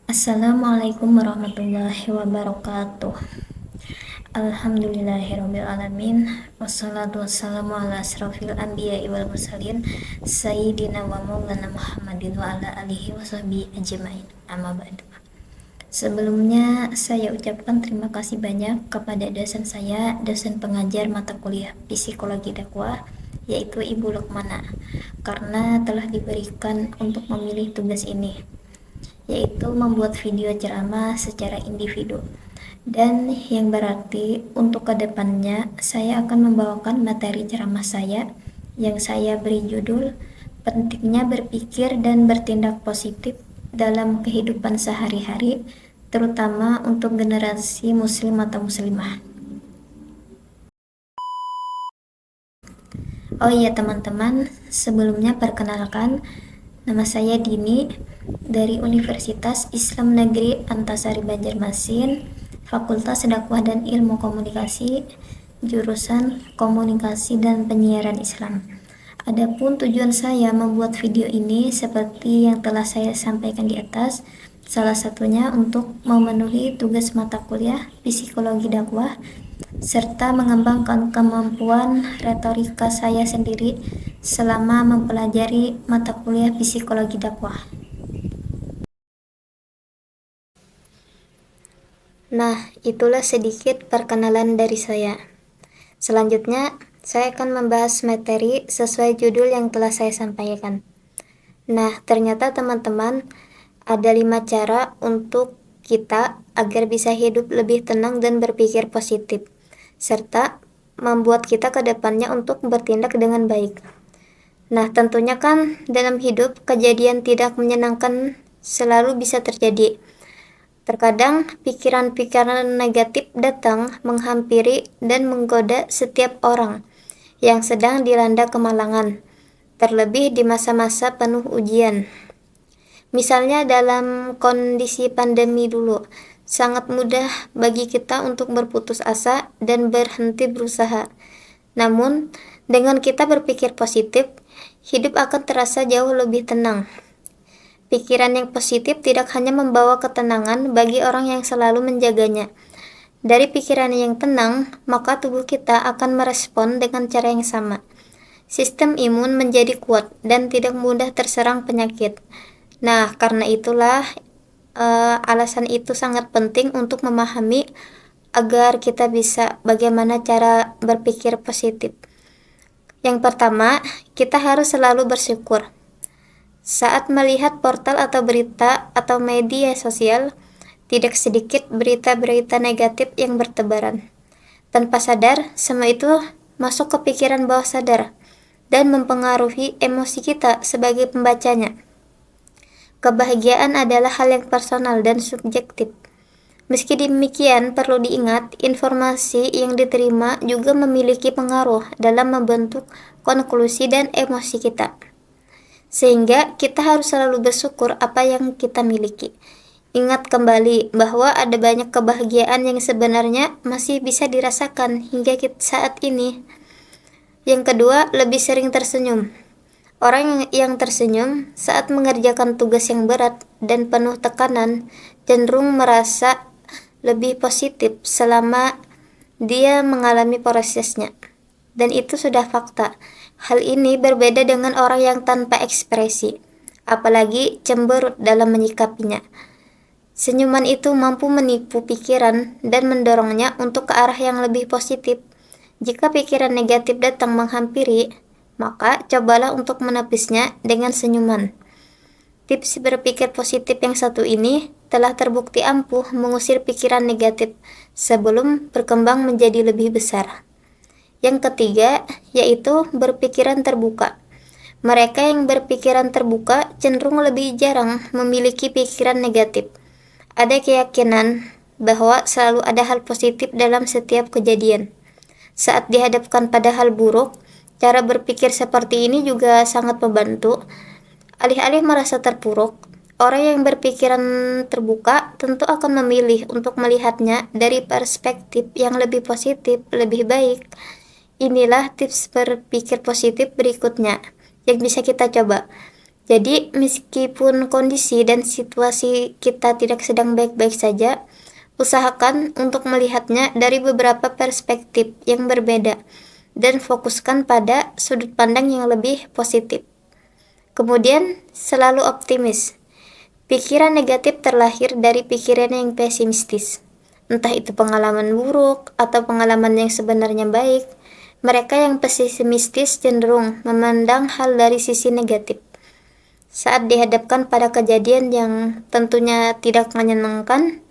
Assalamualaikum warahmatullahi wabarakatuh. Alhamdulillahirrabbilalamin. Wassalatu wassalamu ala asrafil anbiya'i wal mursalin Sayyidina wa maulana Muhammadin wa ala alihi wa sahbihi ajma'in. Amma ba'du. Sebelumnya saya ucapkan terima kasih banyak kepada dosen saya, dosen pengajar mata kuliah Psikologi Dakwah, yaitu Ibu Lukmana, karena telah diberikan untuk memilih tugas ini, yaitu membuat video ceramah secara individu. Dan yang berarti untuk kedepannya saya akan membawakan materi ceramah saya yang saya beri judul pentingnya berpikir dan bertindak positif dalam kehidupan sehari-hari, terutama untuk generasi muslim atau muslimah. Oh iya teman-teman, sebelumnya perkenalkan, nama saya Dini dari Universitas Islam Negeri Antasari Banjarmasin, Fakultas Dakwah dan Ilmu Komunikasi, jurusan Komunikasi dan Penyiaran Islam. Adapun tujuan saya membuat video ini seperti yang telah saya sampaikan di atas, salah satunya untuk memenuhi tugas mata kuliah Psikologi Dakwah serta mengembangkan kemampuan retorika saya sendiri selama mempelajari mata kuliah Psikologi Dakwah. Nah, itulah sedikit perkenalan dari saya. Selanjutnya, saya akan membahas materi sesuai judul yang telah saya sampaikan. Nah, ternyata teman-teman, ada 5 cara untuk kita agar bisa hidup lebih tenang dan berpikir positif, serta membuat kita ke depannya untuk bertindak dengan baik. Nah, tentunya kan dalam hidup kejadian tidak menyenangkan selalu bisa terjadi. Terkadang pikiran-pikiran negatif datang menghampiri dan menggoda setiap orang yang sedang dilanda kemalangan, terlebih di masa-masa penuh ujian. Misalnya dalam kondisi pandemi dulu, sangat mudah bagi kita untuk berputus asa dan berhenti berusaha. Namun, dengan kita berpikir positif, hidup akan terasa jauh lebih tenang. Pikiran yang positif tidak hanya membawa ketenangan bagi orang yang selalu menjaganya. Dari pikiran yang tenang, maka tubuh kita akan merespon dengan cara yang sama. Sistem imun menjadi kuat dan tidak mudah terserang penyakit. Nah, karena itulah alasan itu sangat penting untuk memahami agar kita bisa bagaimana cara berpikir positif. Yang pertama, kita harus selalu bersyukur. Saat melihat portal atau berita atau media sosial, tidak sedikit berita-berita negatif yang bertebaran. Tanpa sadar, semua itu masuk ke pikiran bawah sadar dan mempengaruhi emosi kita sebagai pembacanya. Kebahagiaan adalah hal yang personal dan subjektif. Meski demikian, perlu diingat, informasi yang diterima juga memiliki pengaruh dalam membentuk konklusi dan emosi kita. Sehingga kita harus selalu bersyukur apa yang kita miliki. Ingat kembali bahwa ada banyak kebahagiaan yang sebenarnya masih bisa dirasakan hingga saat ini. Yang kedua, lebih sering tersenyum. Orang yang tersenyum saat mengerjakan tugas yang berat dan penuh tekanan cenderung merasa lebih positif selama dia mengalami prosesnya. Dan itu sudah fakta. Hal ini berbeda dengan orang yang tanpa ekspresi, apalagi cemberut dalam menyikapinya. Senyuman itu mampu menipu pikiran dan mendorongnya untuk ke arah yang lebih positif. Jika pikiran negatif datang menghampiri, maka cobalah untuk menepisnya dengan senyuman. Tips berpikir positif yang satu ini telah terbukti ampuh mengusir pikiran negatif sebelum berkembang menjadi lebih besar. Yang ketiga, yaitu berpikiran terbuka. Mereka yang berpikiran terbuka cenderung lebih jarang memiliki pikiran negatif. Ada keyakinan bahwa selalu ada hal positif dalam setiap kejadian. Saat dihadapkan pada hal buruk, cara berpikir seperti ini juga sangat membantu. Alih-alih merasa terpuruk, orang yang berpikiran terbuka tentu akan memilih untuk melihatnya dari perspektif yang lebih positif, lebih baik. Inilah tips berpikir positif berikutnya. yang bisa kita coba. Jadi meskipun kondisi dan situasi kita tidak sedang baik-baik saja, usahakan untuk melihatnya dari beberapa perspektif yang berbeda dan fokuskan pada sudut pandang yang lebih positif. Kemudian, selalu optimis. Pikiran negatif terlahir dari pikiran yang pesimistis. Entah itu pengalaman buruk atau pengalaman yang sebenarnya baik, mereka yang pesimistis cenderung memandang hal dari sisi negatif. Saat dihadapkan pada kejadian yang tentunya tidak menyenangkan,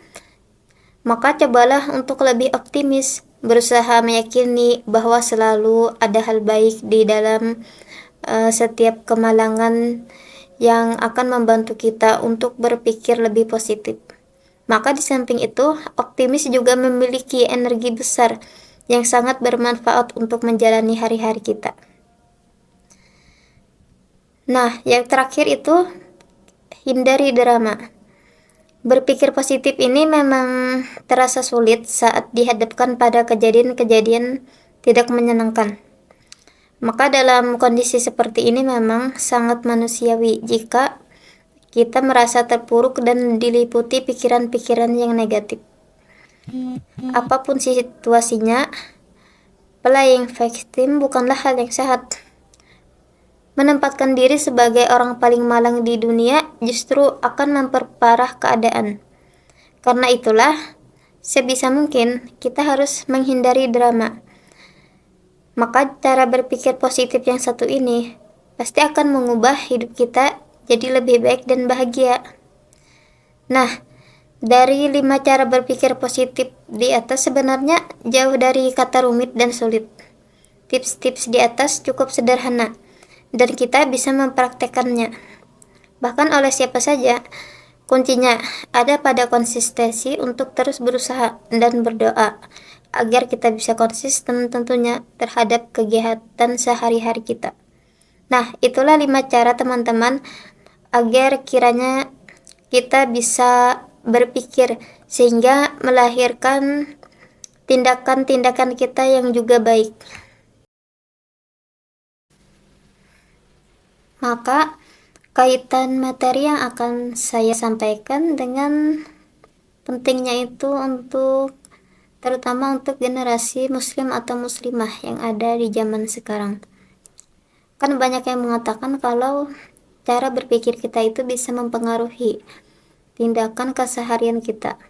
maka cobalah untuk lebih optimis, berusaha meyakini bahwa selalu ada hal baik di dalam setiap kemalangan yang akan membantu kita untuk berpikir lebih positif. Maka di samping itu, optimis juga memiliki energi besar yang sangat bermanfaat untuk menjalani hari-hari kita. Nah, yang terakhir itu hindari drama. Berpikir positif ini memang terasa sulit saat dihadapkan pada kejadian-kejadian tidak menyenangkan. Maka dalam kondisi seperti ini memang sangat manusiawi jika kita merasa terpuruk dan diliputi pikiran-pikiran yang negatif. Apapun situasinya, playing victim bukanlah hal yang sehat. Menempatkan diri sebagai orang paling malang di dunia justru akan memperparah keadaan. Karena itulah, sebisa mungkin kita harus menghindari drama. Maka cara berpikir positif yang satu ini pasti akan mengubah hidup kita jadi lebih baik dan bahagia. Nah, dari 5 cara berpikir positif di atas sebenarnya jauh dari kata rumit dan sulit. Tips-tips di atas cukup sederhana dan kita bisa mempraktekannya. Bahkan oleh siapa saja. Kuncinya ada pada konsistensi untuk terus berusaha dan berdoa agar kita bisa konsisten tentunya terhadap kegiatan sehari-hari kita. Nah, itulah 5 cara teman-teman agar kiranya kita bisa berpikir sehingga melahirkan tindakan-tindakan kita yang juga baik. Maka kaitan materi yang akan saya sampaikan dengan pentingnya itu terutama untuk generasi muslim atau muslimah yang ada di zaman sekarang. Kan banyak yang mengatakan kalau cara berpikir kita itu bisa mempengaruhi tindakan keseharian kita.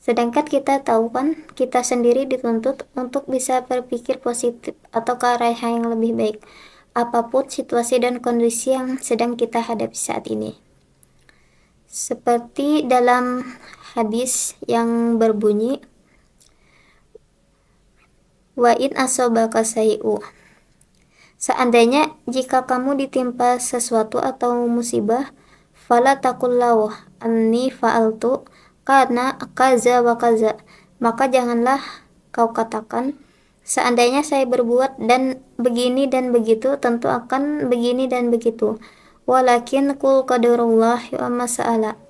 Sedangkan kita tahu kan, kita sendiri dituntut untuk bisa berpikir positif atau ke arah yang lebih baik, apapun situasi dan kondisi yang sedang kita hadapi saat ini. Seperti dalam hadis yang berbunyi, wa in asobaka sayyi'u. Seandainya jika kamu ditimpa sesuatu atau musibah, fala taqul lahu anni fa'altu karena kaza wa kaza. Maka janganlah kau katakan, seandainya saya berbuat dan begini dan begitu, tentu akan begini dan begitu. Walakin qul qadarullah wa ma sa'ala.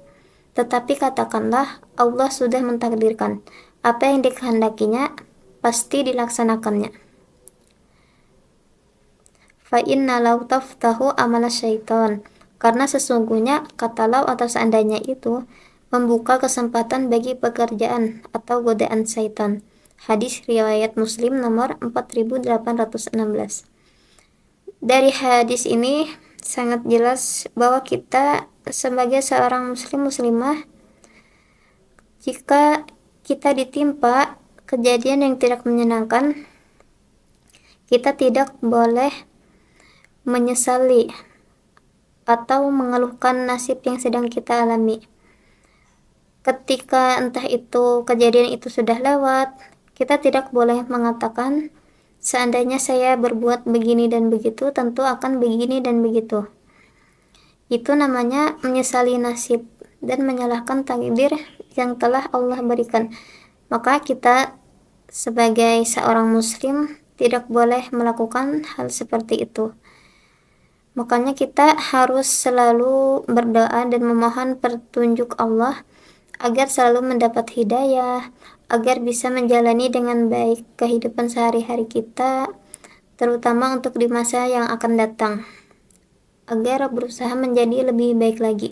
Tetapi katakanlah, Allah sudah mentakdirkan. Apa yang dikehendakinya pasti dilaksanakannya. Fa inna law taftahu amala syaitan. Karena sesungguhnya kata law atau seandainya itu membuka kesempatan bagi pekerjaan atau godaan syaitan. Hadis riwayat Muslim nomor 4816. Dari hadis ini sangat jelas bahwa kita sebagai seorang muslim-muslimah, jika kita ditimpa kejadian yang tidak menyenangkan, kita tidak boleh menyesali atau mengeluhkan nasib yang sedang kita alami. Ketika entah itu kejadian itu sudah lewat, kita tidak boleh mengatakan seandainya saya berbuat begini dan begitu, tentu akan begini dan begitu. Itu namanya menyesali nasib dan menyalahkan takdir yang telah Allah berikan. Maka kita sebagai seorang muslim tidak boleh melakukan hal seperti itu. Makanya kita harus selalu berdoa dan memohon petunjuk Allah agar selalu mendapat hidayah, agar bisa menjalani dengan baik kehidupan sehari-hari kita, terutama untuk di masa yang akan datang. agar berusaha menjadi lebih baik lagi.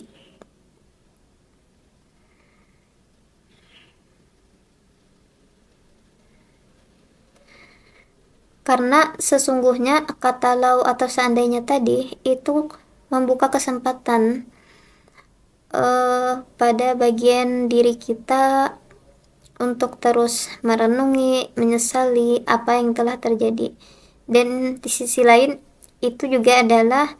Karena sesungguhnya kata lau atau seandainya tadi itu membuka kesempatan pada bagian diri kita untuk terus merenungi, menyesali apa yang telah terjadi. Dan di sisi lain itu juga adalah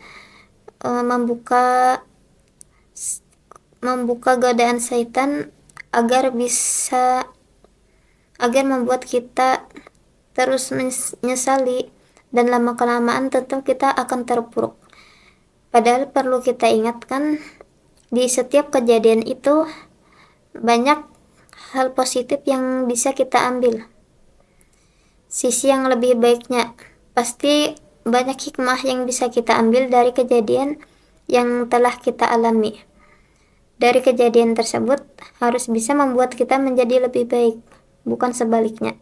membuka godaan syaitan agar membuat kita terus menyesali, dan lama-kelamaan tentu kita akan terpuruk. Padahal perlu kita ingatkan, di setiap kejadian itu banyak hal positif yang bisa kita ambil. Sisi yang lebih baiknya, pasti banyak hikmah yang bisa kita ambil dari kejadian yang telah kita alami. Dari kejadian tersebut harus bisa membuat kita menjadi lebih baik, bukan sebaliknya.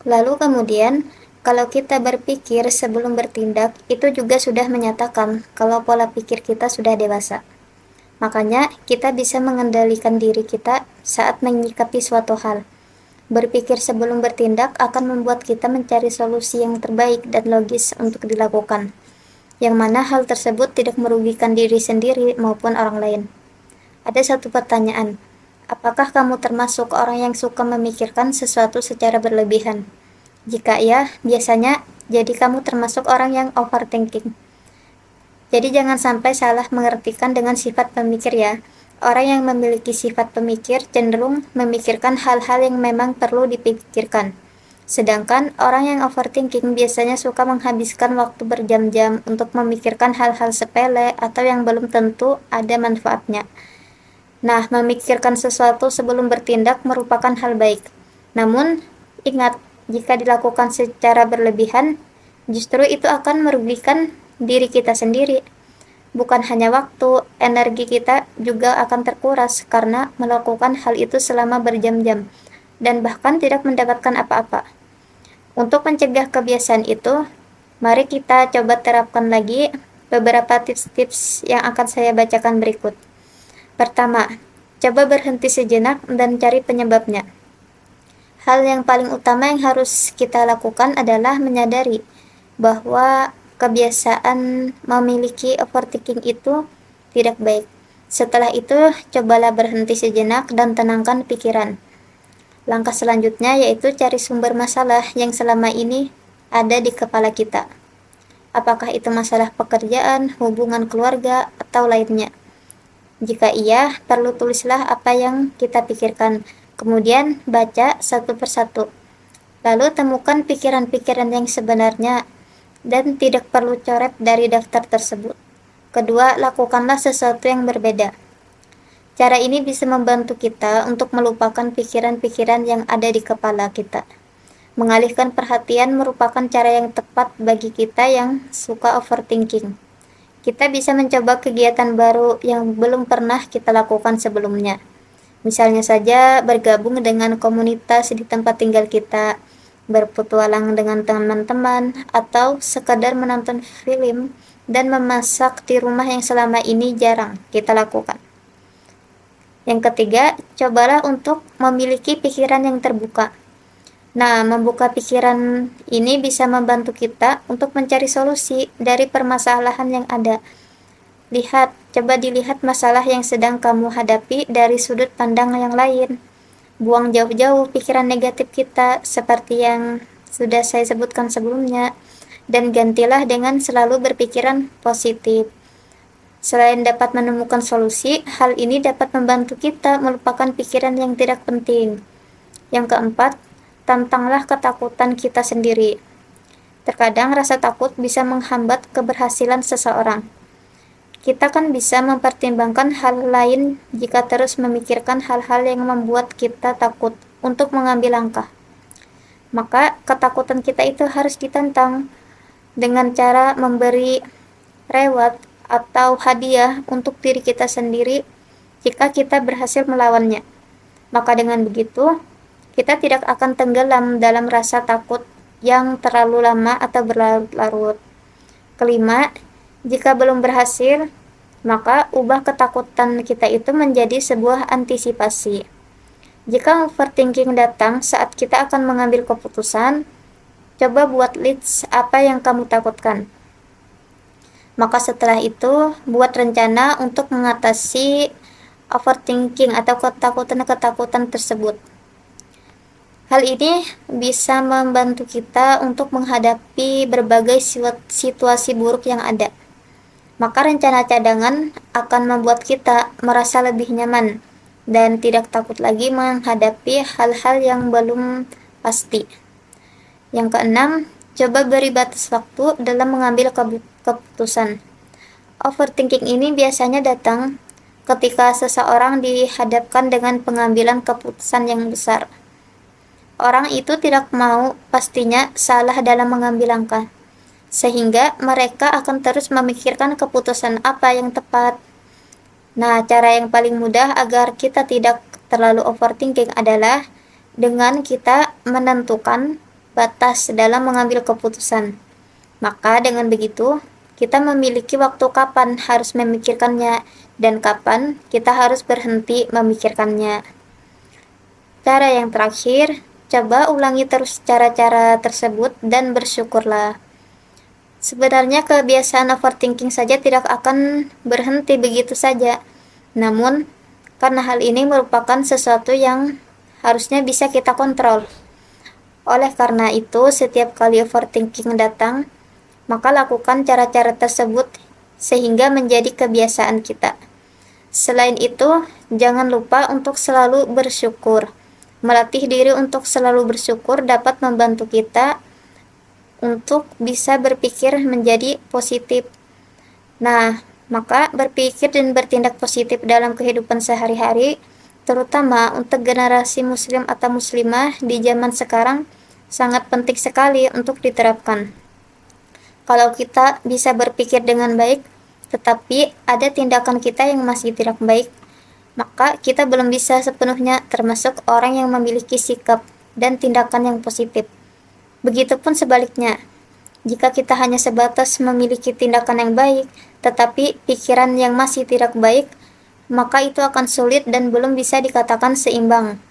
Lalu kemudian, kalau kita berpikir sebelum bertindak, itu juga sudah menyatakan kalau pola pikir kita sudah dewasa. Makanya, kita bisa mengendalikan diri kita saat menyikapi suatu hal. Berpikir sebelum bertindak akan membuat kita mencari solusi yang terbaik dan logis untuk dilakukan, yang mana hal tersebut tidak merugikan diri sendiri maupun orang lain. Ada satu pertanyaan, apakah kamu termasuk orang yang suka memikirkan sesuatu secara berlebihan? Jika iya, biasanya jadi kamu termasuk orang yang overthinking. Jadi jangan sampai salah mengartikan dengan sifat pemikir ya. Orang yang memiliki sifat pemikir cenderung memikirkan hal-hal yang memang perlu dipikirkan. Sedangkan orang yang overthinking biasanya suka menghabiskan waktu berjam-jam untuk memikirkan hal-hal sepele atau yang belum tentu ada manfaatnya. Nah, memikirkan sesuatu sebelum bertindak merupakan hal baik. Namun, ingat, jika dilakukan secara berlebihan, justru itu akan merugikan diri kita sendiri. Bukan hanya waktu, energi kita juga akan terkuras karena melakukan hal itu selama berjam-jam dan bahkan tidak mendapatkan apa-apa. Untuk mencegah kebiasaan itu, mari kita coba terapkan lagi beberapa tips-tips yang akan saya bacakan berikut. Pertama, coba berhenti sejenak dan cari penyebabnya. Hal yang paling utama yang harus kita lakukan adalah menyadari bahwa kebiasaan memiliki overthinking itu tidak baik. Setelah itu, cobalah berhenti sejenak dan tenangkan pikiran. Langkah selanjutnya yaitu cari sumber masalah yang selama ini ada di kepala kita. Apakah itu masalah pekerjaan, hubungan keluarga, atau lainnya? Jika iya, perlu tulislah apa yang kita pikirkan. Kemudian baca satu persatu. Lalu temukan pikiran-pikiran yang sebenarnya dan tidak perlu coret dari daftar tersebut. Kedua, lakukanlah sesuatu yang berbeda. Cara ini bisa membantu kita untuk melupakan pikiran-pikiran yang ada di kepala kita. Mengalihkan perhatian merupakan cara yang tepat bagi kita yang suka overthinking. Kita bisa mencoba kegiatan baru yang belum pernah kita lakukan sebelumnya. Misalnya saja bergabung dengan komunitas di tempat tinggal kita, berpetualang dengan teman-teman, atau sekadar menonton film dan memasak di rumah yang selama ini jarang kita lakukan. Yang ketiga, cobalah untuk memiliki pikiran yang terbuka. Nah, membuka pikiran ini bisa membantu kita untuk mencari solusi dari permasalahan yang ada. Coba dilihat masalah yang sedang kamu hadapi dari sudut pandang yang lain. Buang jauh-jauh pikiran negatif kita seperti yang sudah saya sebutkan sebelumnya, dan gantilah dengan selalu berpikiran positif. Selain dapat menemukan solusi, hal ini dapat membantu kita melupakan pikiran yang tidak penting. Yang keempat, tantanglah ketakutan kita sendiri. Terkadang rasa takut bisa menghambat keberhasilan seseorang. Kita kan bisa mempertimbangkan hal lain jika terus memikirkan hal-hal yang membuat kita takut untuk mengambil langkah. Maka ketakutan kita itu harus ditantang dengan cara memberi reward atau hadiah untuk diri kita sendiri jika kita berhasil melawannya. Maka dengan begitu, kita tidak akan tenggelam dalam rasa takut yang terlalu lama atau berlarut-larut. Kelima, jika belum berhasil, maka ubah ketakutan kita itu menjadi sebuah antisipasi. Jika overthinking datang saat kita akan mengambil keputusan, coba buat list apa yang kamu takutkan. Maka setelah itu, buat rencana untuk mengatasi overthinking atau ketakutan-ketakutan tersebut. Hal ini bisa membantu kita untuk menghadapi berbagai situasi buruk yang ada. Maka rencana cadangan akan membuat kita merasa lebih nyaman dan tidak takut lagi menghadapi hal-hal yang belum pasti. Yang keenam, coba beri batas waktu dalam mengambil keputusan. Overthinking ini biasanya datang ketika seseorang dihadapkan dengan pengambilan keputusan yang besar. Orang itu tidak mau pastinya salah dalam mengambil langkah, sehingga mereka akan terus memikirkan keputusan apa yang tepat. Nah, cara yang paling mudah agar kita tidak terlalu overthinking adalah dengan kita menentukan batas dalam mengambil keputusan. Maka dengan begitu, kita memiliki waktu kapan harus memikirkannya dan kapan kita harus berhenti memikirkannya. Cara yang terakhir, coba ulangi terus cara-cara tersebut dan bersyukurlah. Sebenarnya kebiasaan overthinking saja tidak akan berhenti begitu saja. Namun, karena hal ini merupakan sesuatu yang harusnya bisa kita kontrol. Oleh karena itu, setiap kali overthinking datang, maka lakukan cara-cara tersebut sehingga menjadi kebiasaan kita. Selain itu, jangan lupa untuk selalu bersyukur. Melatih diri untuk selalu bersyukur dapat membantu kita untuk bisa berpikir menjadi positif. Nah, maka berpikir dan bertindak positif dalam kehidupan sehari-hari, terutama untuk generasi muslim atau muslimah di zaman sekarang, sangat penting sekali untuk diterapkan. Kalau kita bisa berpikir dengan baik, tetapi ada tindakan kita yang masih tidak baik, maka kita belum bisa sepenuhnya termasuk orang yang memiliki sikap dan tindakan yang positif. Begitupun sebaliknya, jika kita hanya sebatas memiliki tindakan yang baik, tetapi pikiran yang masih tidak baik, maka itu akan sulit dan belum bisa dikatakan seimbang.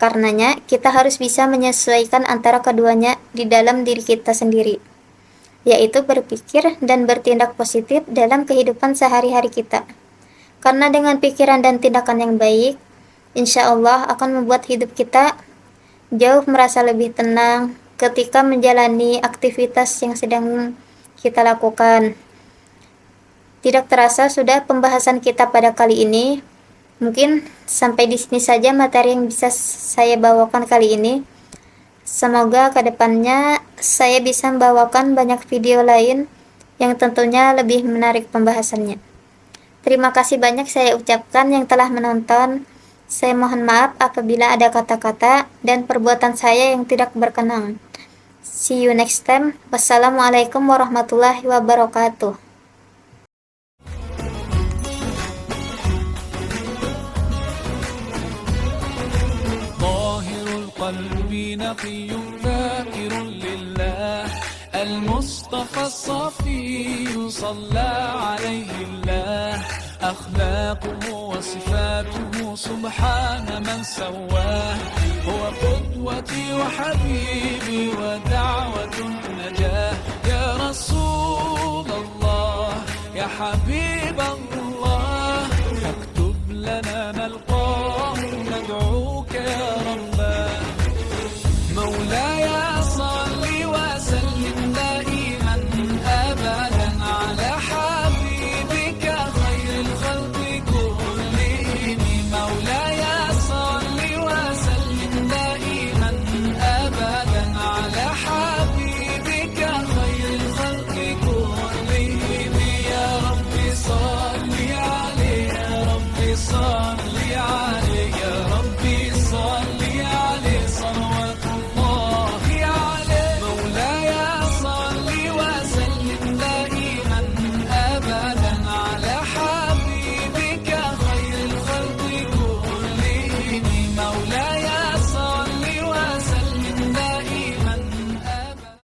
Karenanya, kita harus bisa menyesuaikan antara keduanya di dalam diri kita sendiri, yaitu berpikir dan bertindak positif dalam kehidupan sehari-hari kita. Karena dengan pikiran dan tindakan yang baik, insya Allah akan membuat hidup kita jauh merasa lebih tenang ketika menjalani aktivitas yang sedang kita lakukan. Tidak terasa sudah pembahasan kita pada kali ini. Mungkin sampai di sini saja materi yang bisa saya bawakan kali ini. Semoga kedepannya saya bisa membawakan banyak video lain yang tentunya lebih menarik pembahasannya. Terima kasih banyak saya ucapkan yang telah menonton. Saya mohon maaf apabila ada kata-kata dan perbuatan saya yang tidak berkenan. See you next time. Wassalamualaikum warahmatullahi wabarakatuh. قلبي نقي ذاكر لله المصطفى الصفي صلى عليه الله أخلاقه وصفاته سبحان من سواه هو قدوتي وحبيبي ودعوتي